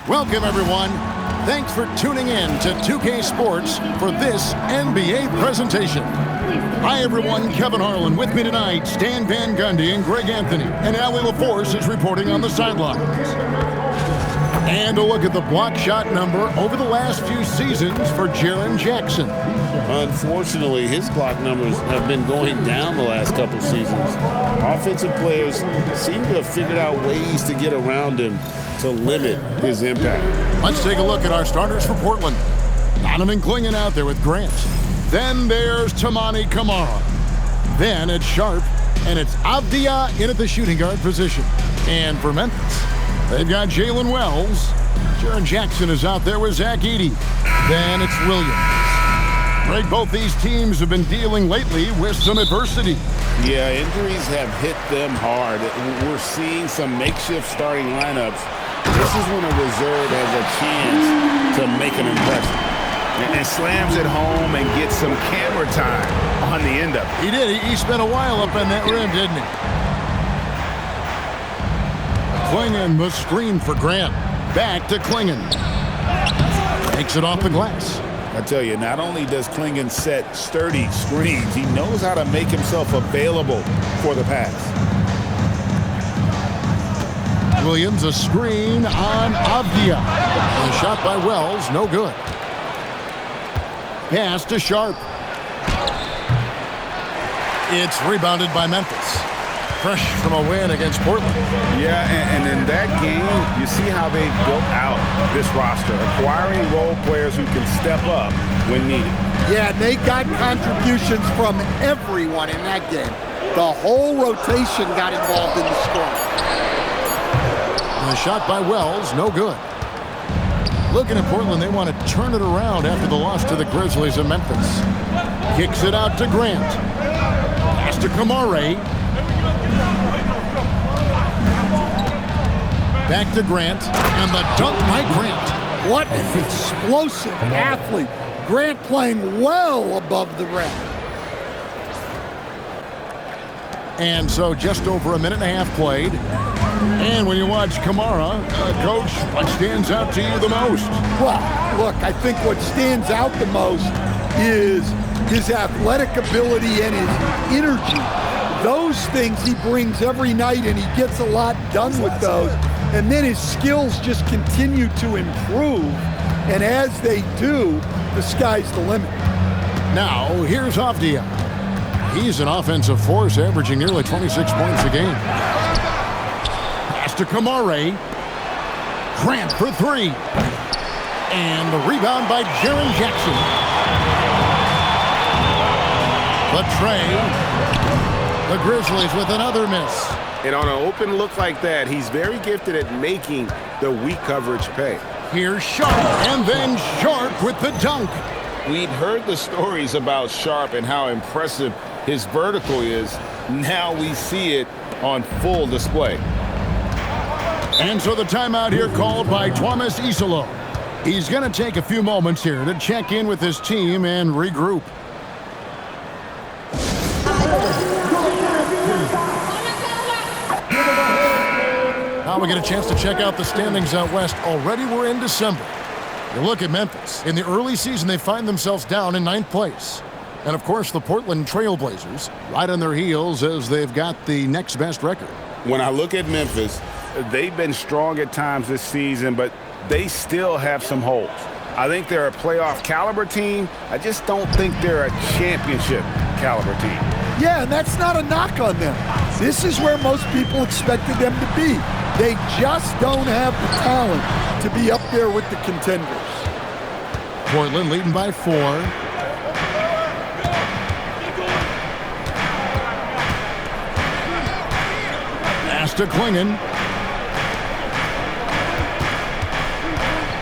Welcome, everyone. Thanks for tuning in to 2K Sports for this NBA presentation. Hi, everyone. Kevin Harlan with me tonight, Stan Van Gundy and Greg Anthony. And Allie LaForce is reporting on the sidelines. And a look at the block shot number over the last few seasons for Jaren Jackson. Unfortunately, his block numbers have been going down the last couple seasons. Offensive players seem to have figured out ways to get around him to limit his impact. Let's take a look at our starters for Portland. Donovan Clingan out there with Grant. Then there's Toumani Camara. Then it's Sharp, and it's Avdia in at the shooting guard position. And for Memphis, they've got Jalen Wells. Jaren Jackson is out there with Zach Edey. Then it's Williams. Greg, both these teams have been dealing lately with some adversity. Yeah, injuries have hit them hard. We're seeing some makeshift starting lineups. This is when a reserve has a chance to make an impression. And slams it home and gets some camera time on the end of it. He did. He spent a while up in that rim, didn't he? Clingan the screen for Grant. Back to Clingan. Takes it off the glass. I tell you, not only does Clingan set sturdy screens, he knows how to make himself available for the pass. Williams, a screen on Avdia. And a shot by Wells, no good. Pass to Sharp. It's rebounded by Memphis. Fresh from a win against Portland. Yeah, and in that game, you see how they built out this roster, acquiring role players who can step up when needed. Yeah, they got contributions from everyone in that game. The whole rotation got involved in the scoring. A shot by Wells, no good. Looking at Portland, they want to turn it around after the loss to the Grizzlies of Memphis. Kicks it out to Grant. Pass to Camara. Back to Grant, and the dunk by Grant. What an explosive athlete. Grant playing well above the rim. And so just over a minute and a half played. And when you watch Camara, Coach, what stands out to you the most? Well, look, I think what stands out the most is his athletic ability and his energy. Those things he brings every night, and he gets a lot done with those. And then his skills just continue to improve. And as they do, the sky's the limit. Now, here's Avdia. He's an offensive force, averaging nearly 26 points a game. Pass to Camara. Grant for three. And the rebound by Jaren Jackson. The tray. The Grizzlies with another miss. And on an open look like that, he's very gifted at making the weak coverage pay. Here's Sharp, and then Sharp with the dunk. We'd heard the stories about Sharp and how impressive his vertical is. Now we see it on full display. And so the timeout here called by Thomas Isolo. He's going to take a few moments here to check in with his team and regroup. Now we get a chance to check out the standings out west. Already we're in December. You look at Memphis. In the early season, they find themselves down in 9th place. And, of course, the Portland Trail Blazers right on their heels as they've got the next best record. When I look at Memphis, they've been strong at times this season, but they still have some holes. I think they're a playoff caliber team. I just don't think they're a championship caliber team. Yeah, and that's not a knock on them. This is where most people expected them to be. They just don't have the talent to be up there with the contenders. Portland leading by 4. Pass to Clingan.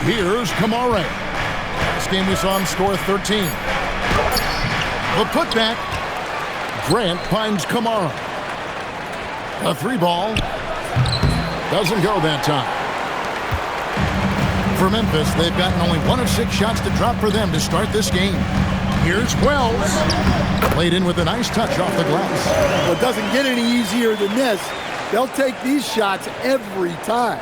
Here's Camara. Last game we saw him score 13. The putback. Grant finds Camara. A 3-ball. Doesn't go that time. For Memphis, they've gotten only 1 of 6 shots to drop for them to start this game. Here's Wells. Played in with a nice touch off the glass. Well, it doesn't get any easier than this. They'll take these shots every time.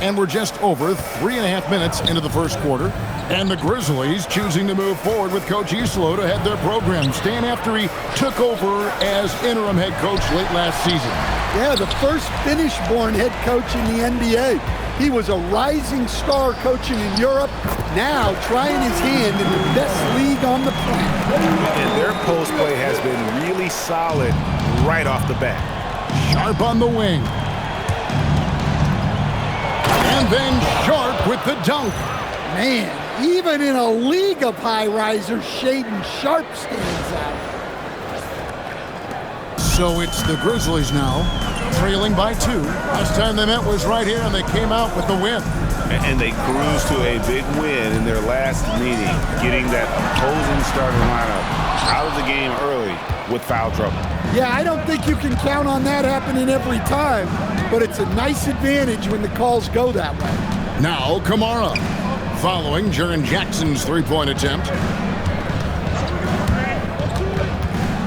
And we're just over 3.5 minutes into the first quarter. And the Grizzlies choosing to move forward with Coach Isolo to head their program. Stan, after he took over as interim head coach late last season. Yeah, the first Finnish-born head coach in the NBA. He was a rising star coaching in Europe, now trying his hand in the best league on the planet. And their post play has been really solid right off the bat. Sharp on the wing. And then Sharp with the dunk. Man, even in a league of high-risers, Shaedon Sharp stands out. So it's the Grizzlies now, trailing by 2. Last time they met was right here, and they came out with the win. And they cruised to a big win in their last meeting, getting that opposing starting lineup out of the game early with foul trouble. Yeah, I don't think you can count on that happening every time, but it's a nice advantage when the calls go that way. Now Kamara, following Jaren Jackson's three-point attempt.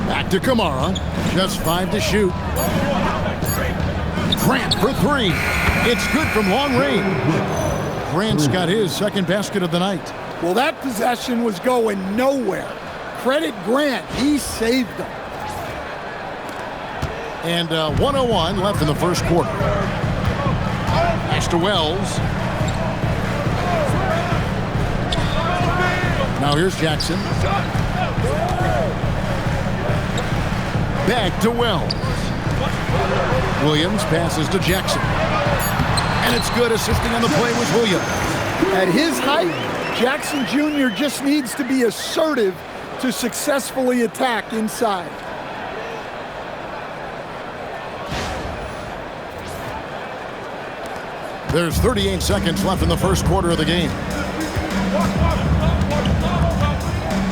Back to Kamara, just 5 to shoot. Grant for 3. It's good from long range. Grant's got his second basket of the night. Well, that possession was going nowhere. Credit Grant, he saved them. And 1:01 left in the first quarter. Pass to Wells. Now here's Jackson. Back to Wells. Williams passes to Jackson. And it's good. Assisting on the play was Williams. At his height, Jackson Jr. just needs to be assertive to successfully attack inside. There's 38 seconds left in the first quarter of the game.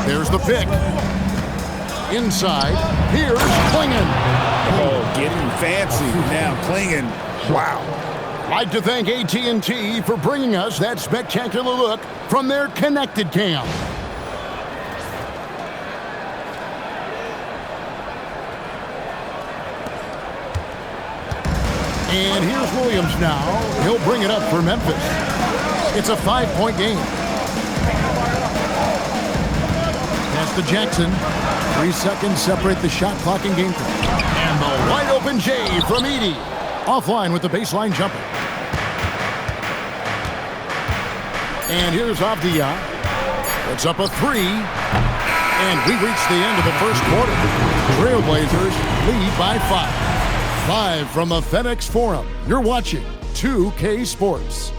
There's the pick. Inside, here's Klingon. Oh, getting fancy now, Klingon. Wow. I'd like to thank AT&T for bringing us that spectacular look from their connected cam. And here's Williams now. He'll bring it up for Memphis. It's a 5-point game. Pass to Jackson. 3 seconds separate the shot clock and game time. And the wide open J from Edey. Offline with the baseline jumper. And here's Avdia. It's up a 3. And we reach the end of the first quarter. Trailblazers lead by 5. Live from the FedEx Forum, you're watching 2K Sports.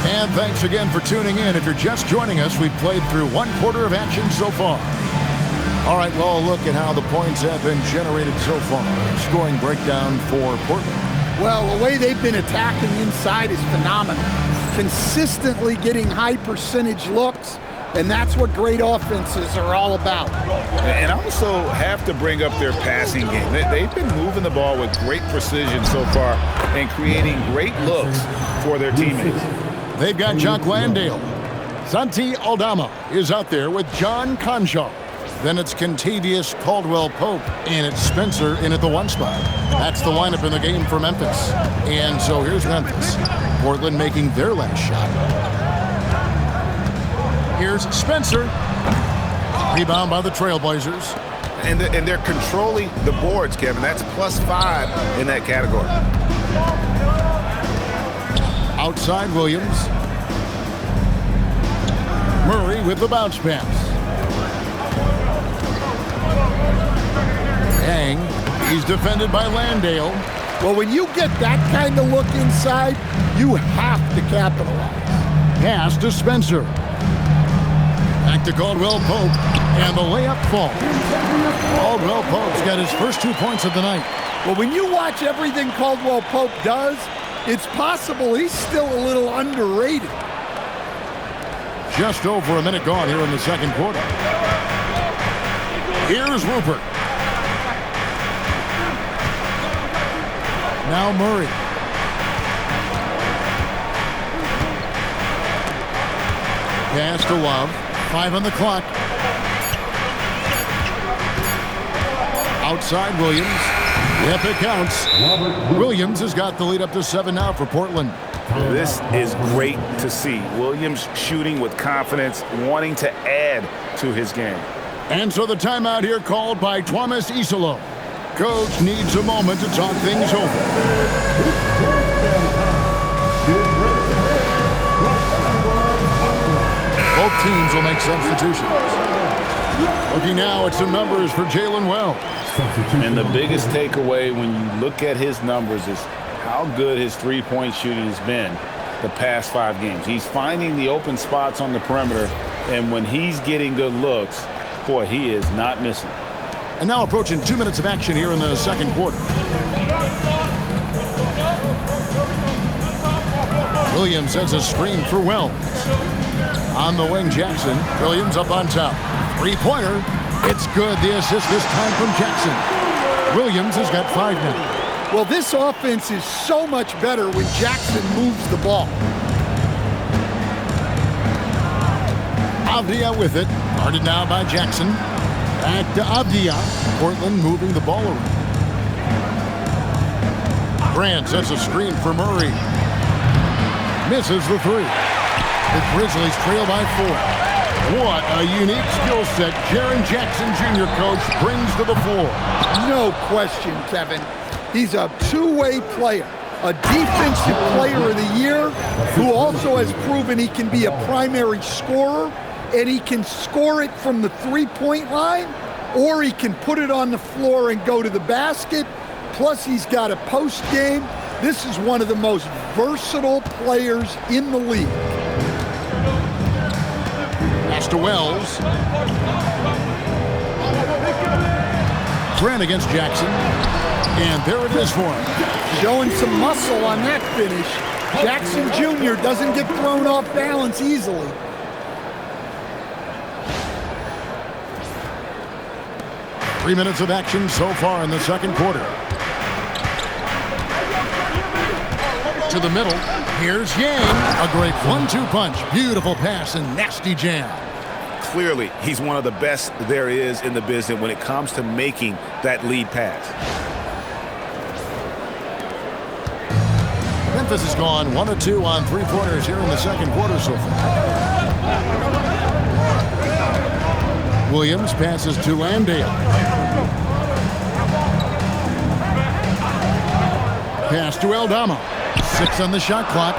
And thanks again for tuning in. If you're just joining us, we've played through 1 quarter of action so far. All right, well, look at how the points have been generated so far. Scoring breakdown for Portland. Well, the way they've been attacking inside is phenomenal. Consistently getting high percentage looks, and that's what great offenses are all about. And also have to bring up their passing game. They've been moving the ball with great precision so far and creating great looks for their teammates. They've got Jock Landale. Santi Aldama is out there with John Conchar. Then it's Kentavious Caldwell-Pope, and it's Spencer in at the 1 spot. That's the lineup in the game for Memphis. And so here's Memphis. Portland making their last shot. Here's Spencer. Rebound by the Trailblazers. And they're controlling the boards, Kevin. That's +5 in that category. Outside Williams. Murray with the bounce pass. Yang, he's defended by Landale. Well, when you get that kind of look inside, you have to capitalize. Pass to Spencer. Back to Caldwell-Pope, and the layup falls. Caldwell-Pope's got his first 2 points of the night. Well, when you watch everything Caldwell-Pope does, it's possible he's still a little underrated. Just over a minute gone here in the second quarter. Here's Rupert. Now Murray. Pass to Love. 5 on the clock. Outside Williams. Yep, it counts. Williams has got the lead up to 7 now for Portland. This is great to see. Williams shooting with confidence, wanting to add to his game. And so the timeout here called by Thomas Isolo. Coach needs a moment to talk things over. Both teams will make substitutions. Looking now at some numbers for Jalen Wells. And the biggest takeaway when you look at his numbers is how good his three-point shooting has been the past 5 games. He's finding the open spots on the perimeter, and when he's getting good looks, boy, he is not missing. And now approaching 2 minutes of action here in the second quarter. Williams has a screen for Wells. On the wing, Jackson. Williams up on top. Three-pointer. It's good. The assist this time from Jackson. Williams has got 5 now. Well, this offense is so much better when Jackson moves the ball. Avdia with it. Guarded now by Jackson. Back to Avdia. Portland moving the ball around. Grant sets a screen for Murray. Misses the 3. The Grizzlies trail by 4. What a unique skill set Jaren Jackson Jr. coach brings to the floor. No question, Kevin. He's a two-way player, a defensive player of the year who also has proven he can be a primary scorer, and he can score it from the three-point line, or he can put it on the floor and go to the basket. Plus, he's got a post game. This is one of the most versatile players in the league. Pass to Wells. Grant against Jackson. And there it is for him. Showing some muscle on that finish. Jackson Jr. doesn't get thrown off balance easily. Three minutes of action so far in the second quarter. To the middle. Here's Yang. A great 1-2 punch. Beautiful pass and nasty jam. Clearly, he's one of the best there is in the business when it comes to making that lead pass. Memphis has gone 1 of 2 on three-pointers here in the second quarter so far. Williams passes to Landale. Pass to Aldama. 6 on the shot clock.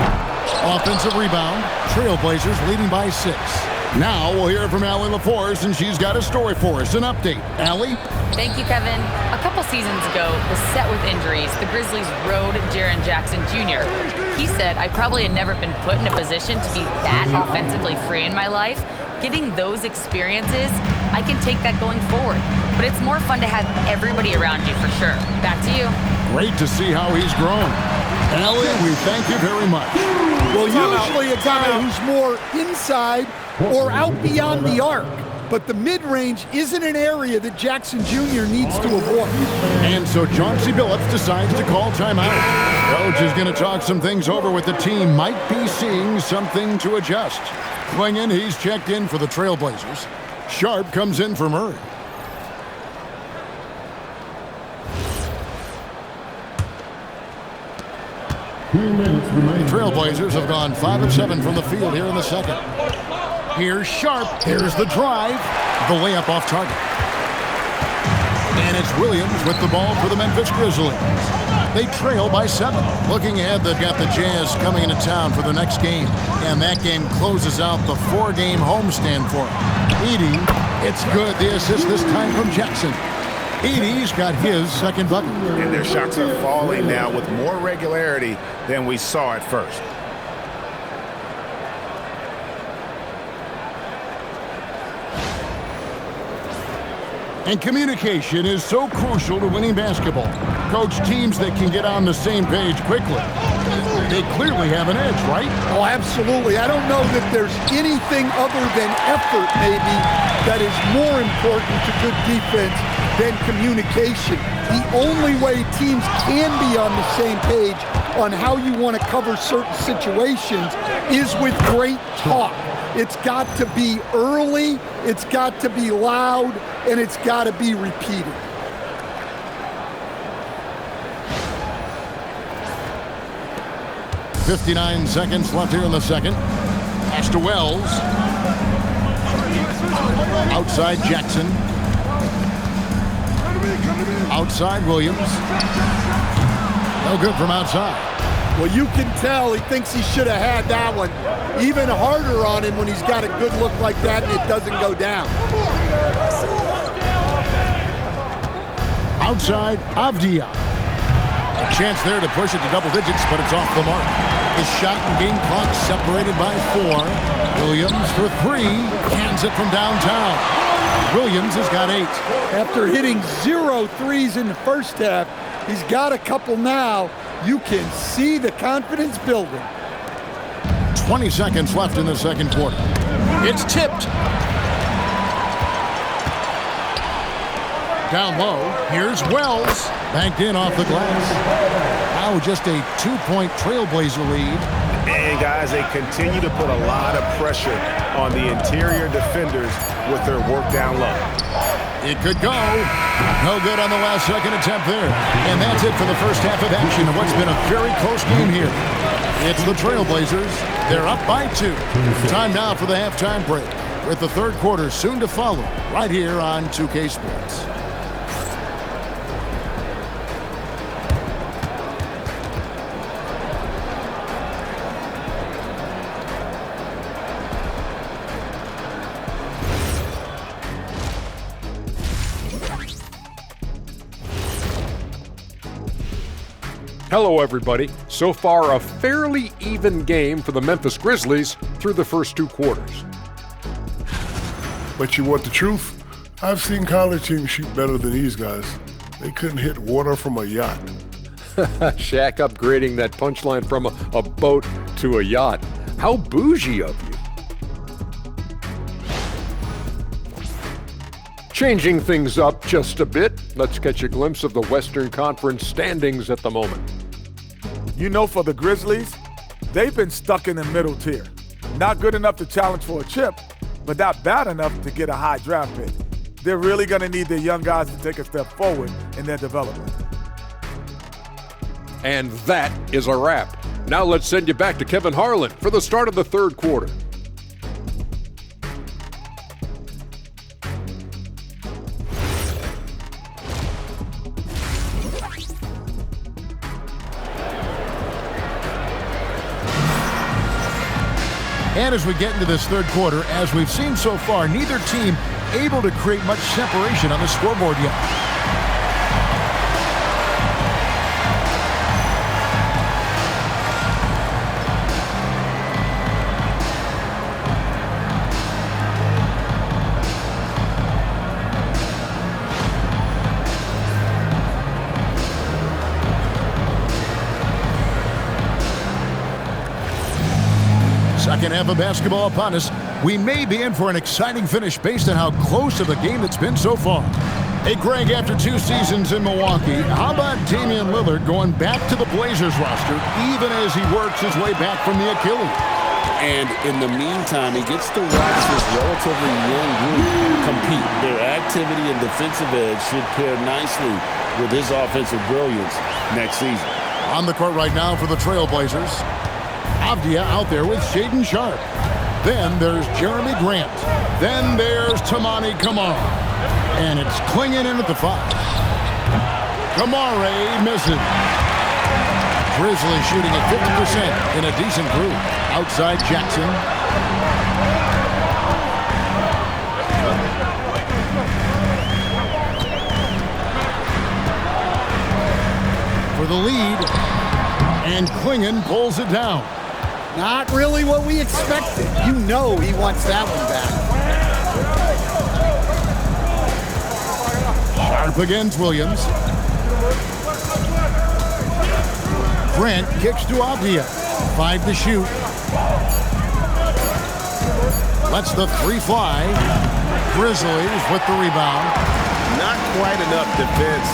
Offensive rebound. Trailblazers leading by 6. Now we'll hear from Allie LaForce, and she's got a story for us. An update. Allie? Thank you, Kevin. A couple seasons ago, beset with injuries, the Grizzlies rode Jaren Jackson Jr. He said, I probably had never been put in a position to be that offensively free in my life. Getting those experiences, I can take that going forward. But it's more fun to have everybody around you for sure. Back to you. Great to see how he's grown. Allie, we thank you very much. Well, usually a guy who's more inside or out beyond the arc. But the mid-range isn't an area that Jackson Jr. needs to avoid. And so Chauncey Billups decides to call timeout. Coach is going to talk some things over with the team. Might be seeing something to adjust. Clingan, he's checked in for the Trailblazers. Sharp comes in for Murray. Trailblazers have gone 5 of 7 from the field here in the second. Here's Sharp. Here's the drive. The layup off target. And it's Williams with the ball for the Memphis Grizzlies. They trail by 7. Looking ahead, they've got the Jazz coming into town for the next game. And that game closes out the 4-game homestand for them. Edey, it's good. The assist this time from Jackson. Edey's got his second bucket. And their shots are falling now with more regularity than we saw at first. And communication is so crucial to winning basketball. Coach, teams that can get on the same page quickly, they clearly have an edge, right? Oh, absolutely. I don't know that there's anything other than effort, maybe, that is more important to good defense than communication. The only way teams can be on the same page on how you want to cover certain situations is with great talk. It's got to be early, it's got to be loud, and it's got to be repeated. .59 seconds left here in the second. Pass to Wells. Outside Jackson. Outside Williams. No good from outside. Well, you can tell he thinks he should have had that one. Even harder on him when he's got a good look like that and it doesn't go down. Outside Avdia. A chance there to push it to double digits, but it's off the mark. His shot and game clock separated by 4. Williams for 3. Cans it from downtown. Williams has got 8. After hitting 0 threes in the first half, he's got a couple now. You can see the confidence building. 20 seconds left in the second quarter. It's tipped. Down low, here's Wells. Banked in off the glass. Now just a 2-point Trailblazer lead. And guys, they continue to put a lot of pressure on the interior defenders with their work down low. It could go. No good on the last second attempt there. And that's it for the first half of action of what's been a very close game here. It's the Trailblazers. They're up by 2. Time now for the halftime break, with the third quarter soon to follow right here on 2K Sports. Hello, everybody. So far, a fairly even game for the Memphis Grizzlies through the first 2 quarters. But you want the truth? I've seen college teams shoot better than these guys. They couldn't hit water from a yacht. Shaq upgrading that punchline from a boat to a yacht. How bougie of you. Changing things up just a bit, let's catch a glimpse of the Western Conference standings at the moment. You know, for the Grizzlies, they've been stuck in the middle tier. Not good enough to challenge for a chip, but not bad enough to get a high draft pick. They're really going to need their young guys to take a step forward in their development. And that is a wrap. Now let's send you back to Kevin Harlan for the start of the third quarter. And as we get into this third quarter, as we've seen so far, neither team able to create much separation on the scoreboard yet. Second half of basketball upon us. We may be in for an exciting finish based on how close of a game it's been so far. Hey, Greg, after 2 seasons in Milwaukee, how about Damian Lillard going back to the Blazers roster even as he works his way back from the Achilles? And in the meantime, he gets to watch this relatively young group compete. Their activity and defensive edge should pair nicely with his offensive brilliance next season. On the court right now for the Trailblazers. Avdia out there with Shaedon Sharpe. Then there's Jeremy Grant. Then there's Tamani Kamara. And it's Clingan in at the 5. Kamara misses. Grizzlies shooting at 50% in a decent group. Outside Jackson. For the lead. And Clingan pulls it down. Not really what we expected. You know he wants that one back. Sharpe against Williams. Grant kicks to Avdia. 5 to shoot. Lets the 3 fly. Grizzlies with the rebound. Not quite enough defense.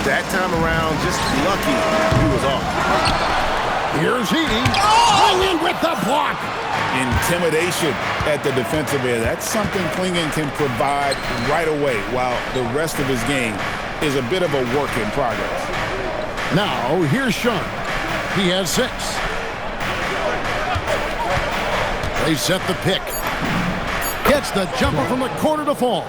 That time around, just lucky he was off. Here's Heaney. Clingan with the block. Intimidation at the defensive end. That's something Clingan can provide right away, while the rest of his game is a bit of a work in progress. Now, here's Sharp. He has 6. They set the pick. Gets the jumper from the corner to fall.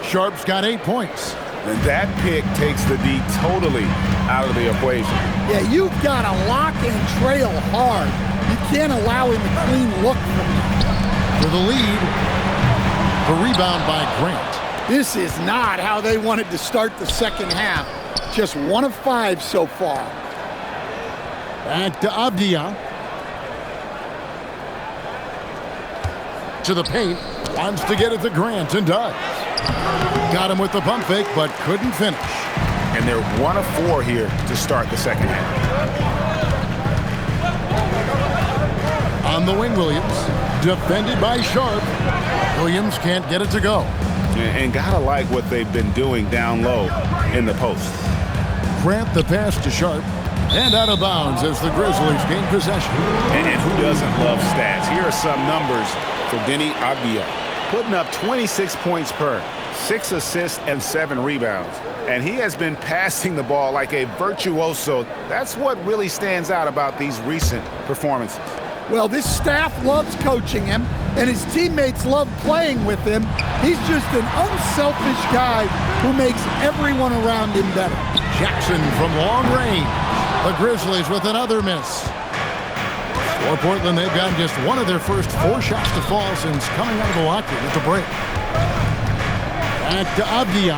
Sharp's got 8 points. And that pick takes the D totally out of the equation. Yeah, you've got to lock and trail hard. You can't allow him a clean look from you. For the lead, the rebound by Grant. This is not how they wanted to start the second half. Just 1 of 5 so far. Back to Abdia. To the paint. Wants to get it to Grant and does. Got him with the pump fake, but couldn't finish. And they're 1 of 4 here to start the second half. On the wing, Williams. Defended by Sharp. Williams can't get it to go. And gotta like what they've been doing down low in the post. Grant the pass to Sharp. And out of bounds as the Grizzlies gain possession. And who doesn't love stats? Here are some numbers for Denny Abdia. Putting up 26 points per, 6 assists and 7 rebounds. And he has been passing the ball like a virtuoso. That's what really stands out about these recent performances. Well, this staff loves coaching him, and his teammates love playing with him. He's just an unselfish guy who makes everyone around him better. Jackson from long range. The Grizzlies with another miss. For Portland, they've gotten just one of their first 4 shots to fall since coming out of the locker room at the break. Back to Abdia.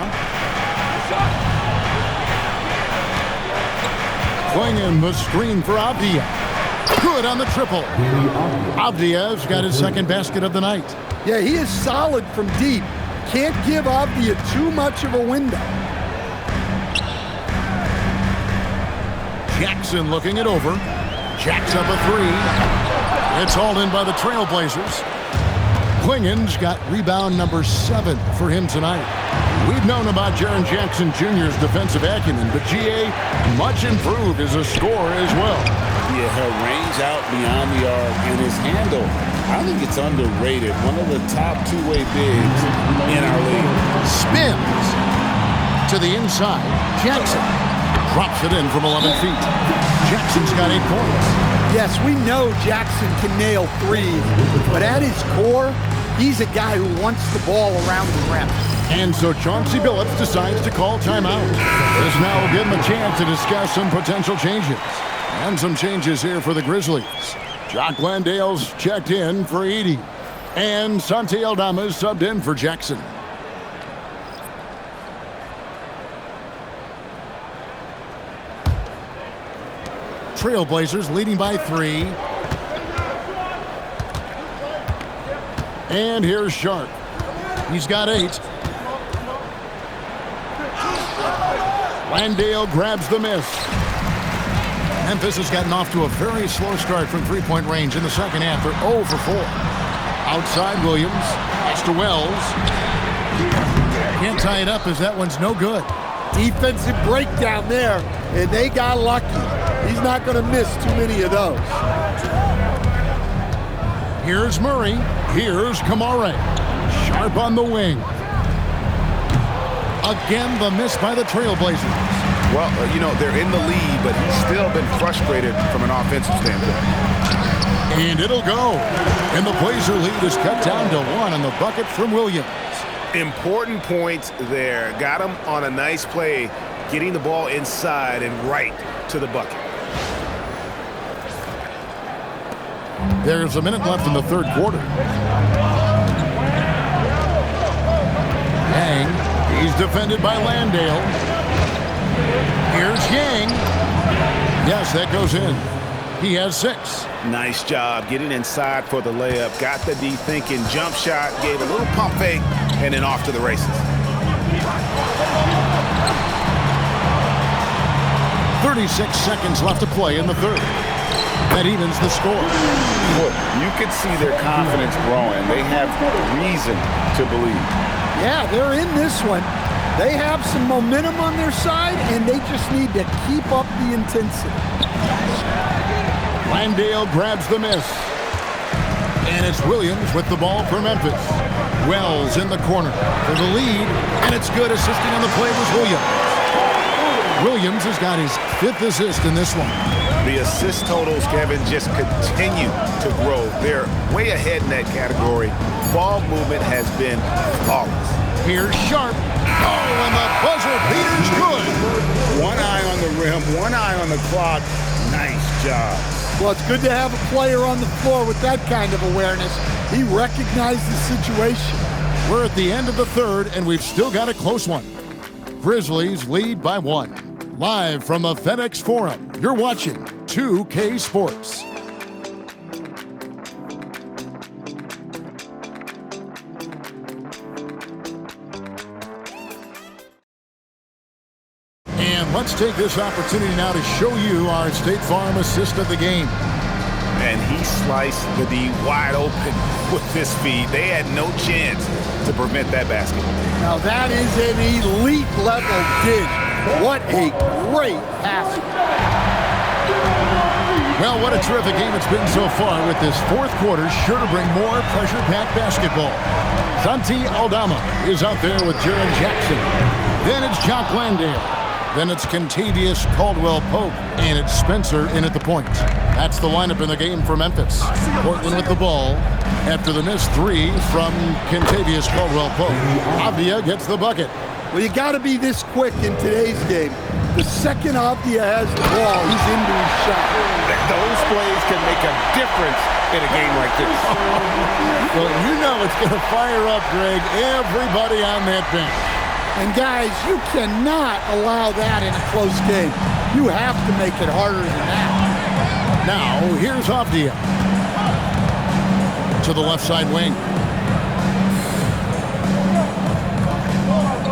Clingan the screen for Abdia. Good on the triple. Abdia's got his second basket of the night. Yeah, he is solid from deep. Can't give Abdia too much of a window. Jackson looking it over. Jacks up a 3. It's hauled in by the Trailblazers. Clingan's got rebound number 7 for him tonight. We've known about Jaren Jackson Jr.'s defensive acumen, but GA much improved as a scorer as well. Yeah, her range out beyond the arc and his handle, I think it's underrated. One of the top two-way bigs in our league. Spins to the inside. Jackson drops it in from 11 feet. Jackson's got 8 points. Yes, we know Jackson can nail threes, but at his core, he's a guy who wants the ball around the rim. And so Chauncey Billups decides to call timeout. This now will give him a chance to discuss some potential changes. And some changes here for the Grizzlies. Jock Landale's checked in for Edey. And Santi Aldama's subbed in for Jackson. Trailblazers leading by 3. And here's Sharp. He's got 8. Landale grabs the miss. Memphis has gotten off to a very slow start from three-point range in the second half. They're 0 for 4. Outside Williams. Pass to Wells. Can't tie it up as that one's no good. Defensive breakdown there, and they got lucky. He's not going to miss too many of those. Here's Murray. Here's Kamare. Sharp on the wing. Again, the miss by the Trailblazers. Well, they're in the lead, but he's still been frustrated from an offensive standpoint. And it'll go. And the Blazer lead is cut down to 1 on the bucket from Williams. Important points there. Got him on a nice play, getting the ball inside and right to the bucket. There's a minute left in the third quarter. Yang, he's defended by Landale. Here's Yang. Yes, that goes in. He has 6. Nice job getting inside for the layup. Got the D thinking, jump shot, gave a little pump fake, and then off to the races. 36 seconds left to play in the third. That evens the score. Look, you could see their confidence growing. They have reason to believe. Yeah, they're in this one. They have some momentum on their side, and they just need to keep up the intensity. Landale grabs the miss. And it's Williams with the ball for Memphis. Wells in the corner for the lead, and it's good. Assisting on the play was Williams. Williams has got his 5th assist in this one. The assist totals, Kevin, just continue to grow. They're way ahead in that category. Ball movement has been flawless. Here's Sharp. Oh, and the buzzer beater's good. One eye on the rim, one eye on the clock. Nice job. Well, it's good to have a player on the floor with that kind of awareness. He recognized the situation. We're at the end of the third, and we've still got a close one. Grizzlies lead by 1. Live from the FedEx Forum, you're watching 2K Sports. And let's take this opportunity now to show you our State Farm assist of the game. And he sliced the D wide open with his feet. They had no chance to prevent that basket. Now that is an elite level dig. What a great pass. Well, what a terrific game it's been so far, with this 4th quarter sure to bring more pressure-packed basketball. Santi Aldama is out there with Jaren Jackson. Then it's Jock Landale. Then it's Kentavious Caldwell-Pope, and it's Spencer in at the point. That's the lineup in the game for Memphis. Portland with the ball after the missed 3 from Kentavious Caldwell-Pope. Avdia gets the bucket. Well, you got to be this quick in today's game. The second Avdia has the ball, he's into his shot. Those plays can make a difference in a game like this. Well, you know it's going to fire up, Greg, everybody on that bench. And guys, you cannot allow that in a close game. You have to make it harder than that. Now, here's Avdia. To the left side wing.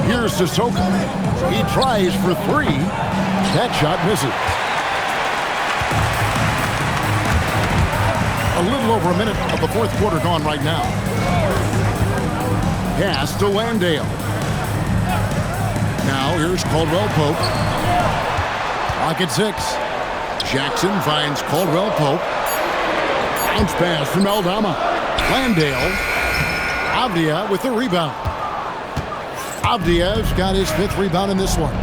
Here's Sissoko. He tries for 3. That shot misses. A little over a minute of the 4th quarter gone right now. Pass to Landale. Now here's Caldwell-Pope. Clock at 6. Jackson finds Caldwell-Pope. Bounce pass from Aldama. Landale. Avdia with the rebound. Avdia's got his 5th rebound in this one.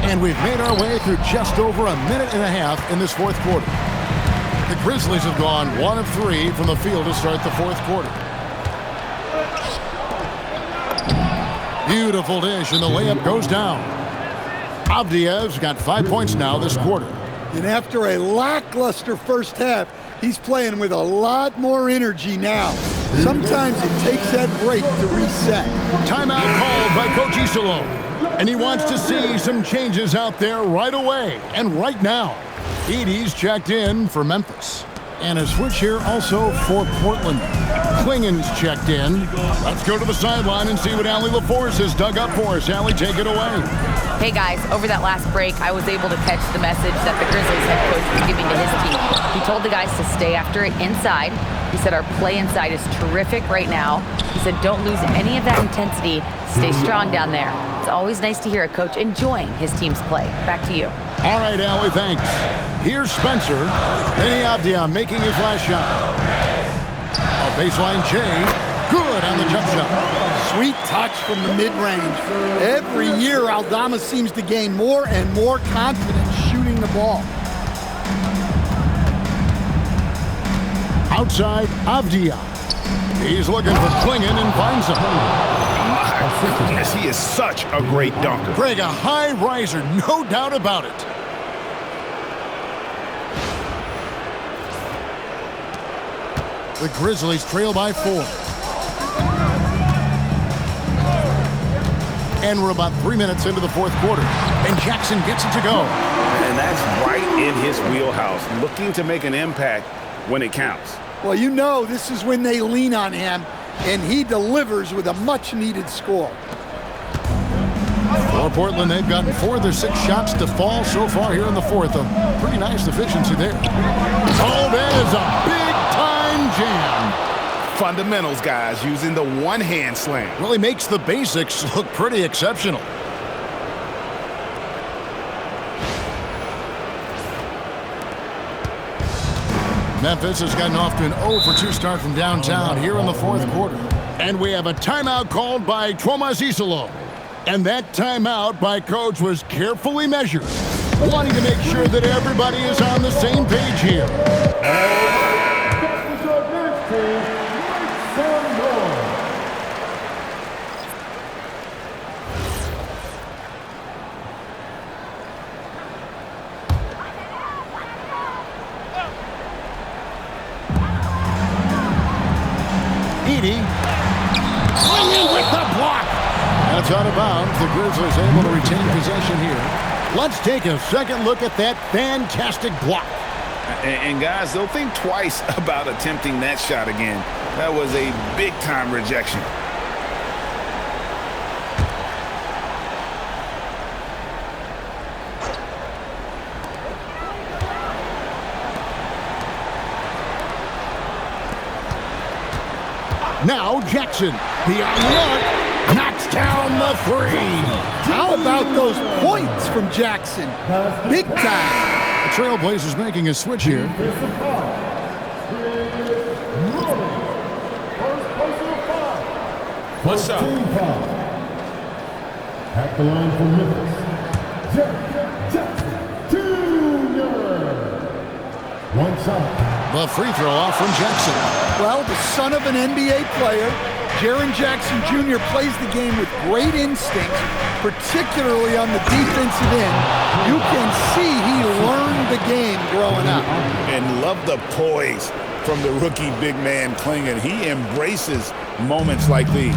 And we've made our way through just over a minute and a half in this 4th quarter. The Grizzlies have gone 1 of 3 from the field to start the 4th quarter. Beautiful dish, and the layup goes down. Avdia's got 5 points now this quarter. And after a lackluster first half, he's playing with a lot more energy now. Sometimes it takes that break to reset. Timeout called by Coach Isolo. And he wants to see some changes out there right away and right now. Edey's checked in for Memphis. And a switch here also for Portland. Klingen's checked in. Let's go to the sideline and see what Allie LaForce has dug up for us. Allie, take it away. Hey guys, over that last break, I was able to catch the message that the Grizzlies head coach was giving to his team. He told the guys to stay after it inside. He said our play inside is terrific right now. He said don't lose any of that intensity. Stay strong down there. It's always nice to hear a coach enjoying his team's play. Back to you. All right, Allie, thanks. Here's Spencer. Then Avdia making his last shot. A baseline change. Good on the jump shot. Sweet touch from the mid-range. Every year, Aldama seems to gain more and more confidence shooting the ball. Outside, Avdia. He's looking for Klingen and finds him. Yes, he is such a great dunker. Greg, a high riser, no doubt about it. The Grizzlies trail by 4. And we're about 3 minutes into the 4th quarter. And Jackson gets it to go. And that's right in his wheelhouse, looking to make an impact when it counts. Well, you know this is when they lean on him, and he delivers with a much-needed score. For Portland, they've gotten 4 of their 6 shots to fall so far here in the 4th. A pretty nice efficiency there. Oh, that is a big-time jam. Fundamentals, guys, using the one-hand slam. Really makes the basics look pretty exceptional. Memphis has gotten off to an 0-for-2 start from downtown here in the fourth quarter. And we have a timeout called by Isolo. And that timeout by Coach was carefully measured, wanting to make sure that everybody is on the same page here. With the block. That's out of bounds. The Grizzlies able to retain possession here. Let's take a second look at that fantastic block. And guys, they'll think twice about attempting that shot again. That was a big-time rejection. Now Jackson, the unlock, knocks down the three. How about those points from Jackson? Big time. The Trailblazers making a switch here. What's up? At the line for Memphis, Jackson Jr. One shot. The free throw off from Jackson. Well, the son of an NBA player, Jaren Jackson Jr. plays the game with great instincts, particularly on the defensive end. You can see he learned the game growing up. And love the poise from the rookie big man Klingon. He embraces moments like these.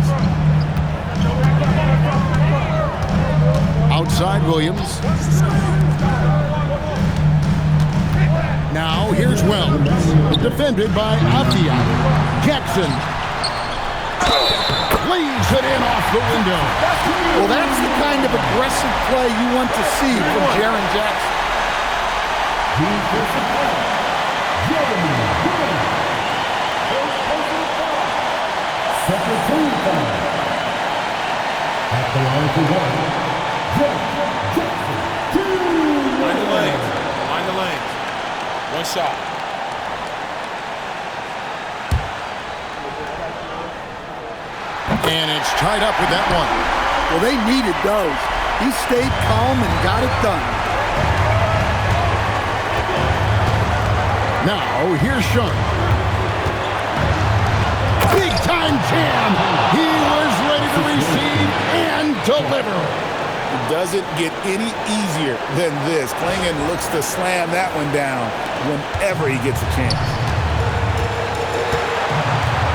Outside Williams. Now here's Wells, defended by Avdia. Jackson leaves it in off the window. Well, that's the kind of aggressive play you want to see from Jaren Jackson. Second team foul. At the line for one, Jackson Jr. Line the lane. Line the lane. One shot. And it's tied up with that one. Well, they needed those. He stayed calm and got it done. Now, here's Sean. Big-time jam. He was ready to receive and deliver. It doesn't get any easier than this. Klingon looks to slam that one down whenever he gets a chance.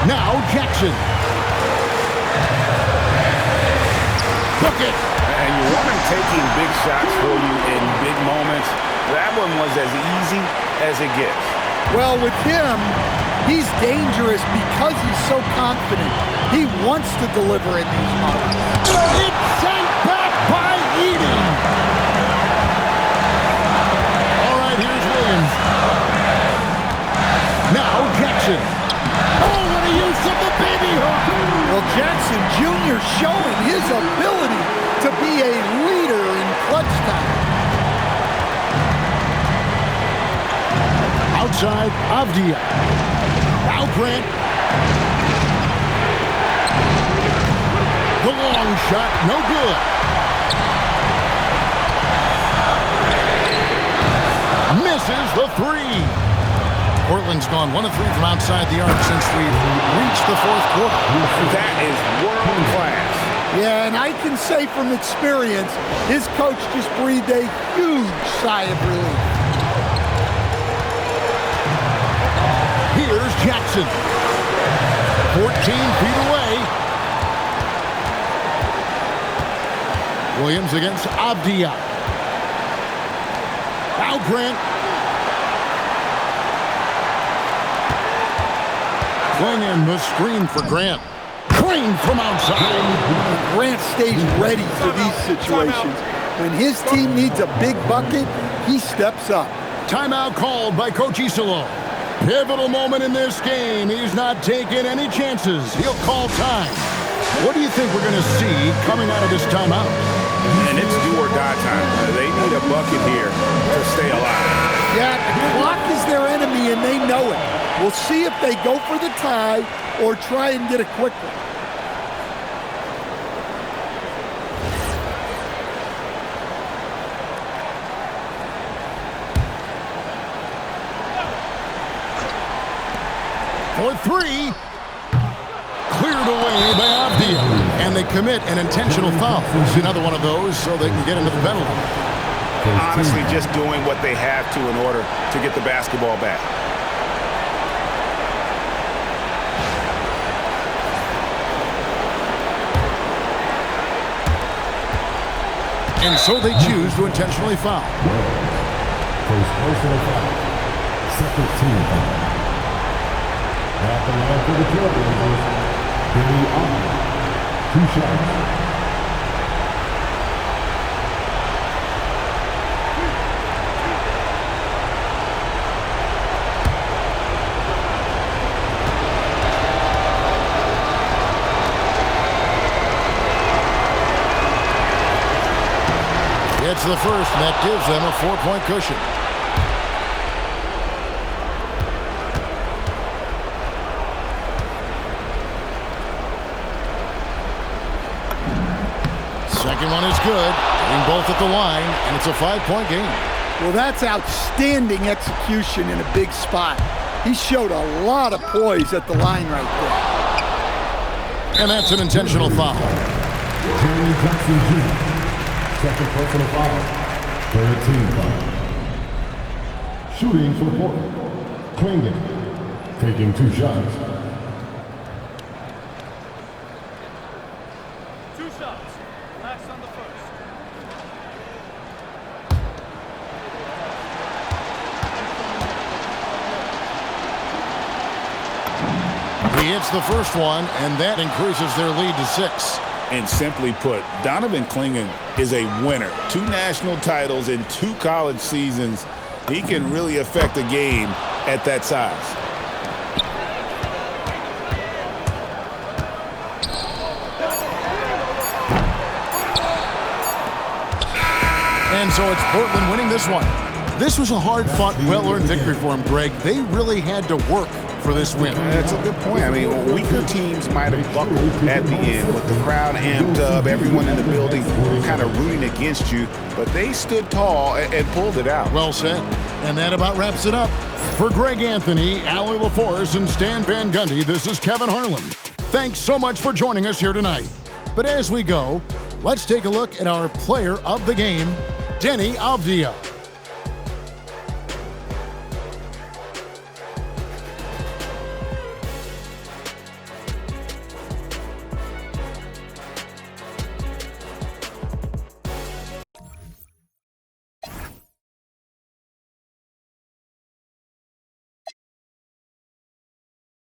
Now Jackson. Hook it. And you want him taking big shots for you in big moments. That one was as easy as it gets. Well, with him, he's dangerous because he's so confident. He wants to deliver in these moments. It's sent back by Edey. All right, here's Williams. Now Jackson. Oh, what a use of the baby hook. Well, Jackson Jr. showing his ability to be a leader in clutch time. Outside Avdia. Now Grant. The long shot, no good. Misses the three. Portland's gone 1 of 3 from outside the arc since we've reached the fourth quarter. That is world class. Yeah, and I can say from experience, his coach just breathed a huge sigh of relief. Here's Jackson. 14 feet away. Williams against Avdia. Now Grant. Klingon the screen for Grant. Clean from outside. Grant stays ready for these situations. When his team needs a big bucket, he steps up. Timeout called by Coach Isolo. Pivotal moment in this game. He's not taking any chances. He'll call time. What do you think we're going to see coming out of this timeout? And it's do or die time. They need a bucket here to stay alive. Yeah, the clock is their enemy, and they know it. We'll see if they go for the tie or try and get it quickly. For three. Cleared away by Avdia. And they commit an intentional foul. It's another one of those so they can get into the penalty. Honestly, just doing what they have to in order to get the basketball back. And so they choose to intentionally foul. First personal foul. Second team foul. At the line for the Trailblazers, Billy Ogden. 2 shots. It's the first, and that gives them a 4-point cushion. Second one is good, getting both at the line, and it's a 5-point game. Well, that's outstanding execution in a big spot. He showed a lot of poise at the line right there. And that's an intentional foul. Jeremy Jackson Jr. Second personal foul. Third team foul. Shooting for Portland. Klingon taking 2 shots. 2 shots. Last on the first. He hits the first one, and that increases their lead to 6. And simply put, Donovan Klingon is a winner. 2 national titles in 2 college seasons. He can really affect a game at that size. And so it's Portland winning this one. This was a hard-fought, well-earned victory for him, Greg. They really had to work for this win. That's a good point. I mean, weaker teams might have buckled at the end with the crowd amped up, everyone in the building kind of rooting against you, but they stood tall and pulled it out. Well said. And that about wraps it up. For Greg Anthony, Allie LaForce, and Stan Van Gundy, this is Kevin Harlan. Thanks so much for joining us here tonight. But as we go, let's take a look at our player of the game, Denny Avdia.